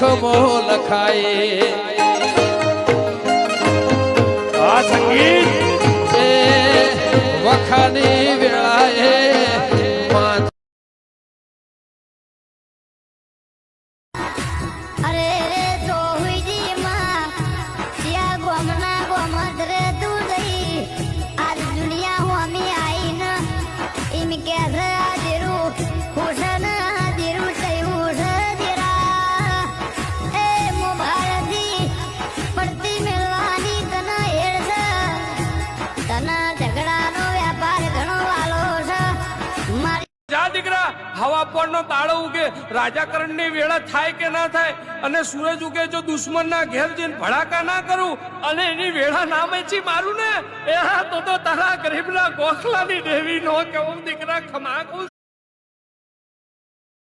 લેખમો લખાય આ સંગીત એ વખાની વેળાએ અરે રે તો હુઈજી માં સિયા ગોમના ગોમદરે તું ગઈ આજ દુનિયા હું અમે આઈન એમ કે રે દેરું હુસન દેરું તયું દેરા એ મો ભારતી પડતી મેળવાની તને હેડ છે તને ઝઘડાનો વ્યાપાર ઘણો વાલો છે મારી જા દીકરા હવા પડનો તાળો ઉગે રાજાકરણ ની વેળા થાય કે ના થાય અને સૂરજ ઉગે જો દુશ્મન ના ઘેર જઈને ભડાકા ના કરું અને એની વેળા ના મેચી મારું ને એ તો તારા ગરીબ ના ગોખલા ની દેવી નો કેવું દીકરા ખમા કહું